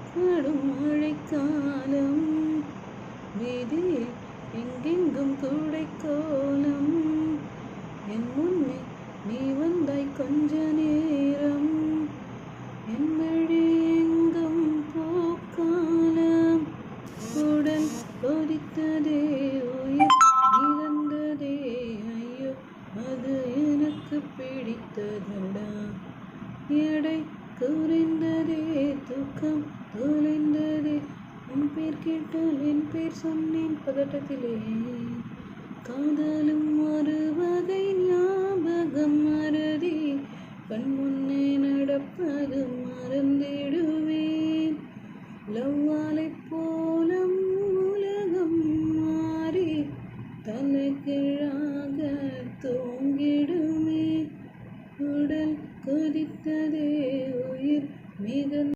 படும் மழைக்காலம் வீதியில் எங்கெங்கும் கூடைக்கோலம் என் முன்னே நீ வந்தாய் கொஞ்ச நேரம் என் வழி எங்கும் போக்காலம் உடல் கொதித்ததே உயிர் இறந்ததே ஐயோ அது எனக்கு பிடித்ததடா எடை குறைந்ததே தூக்கம் தொலைந்ததே உன் பேர் கேட்டால் என் பேர் சொன்னேன் பதட்டத்திலே காதலும் ஒரு வகை ஞாபகம் மறதி கண்முன்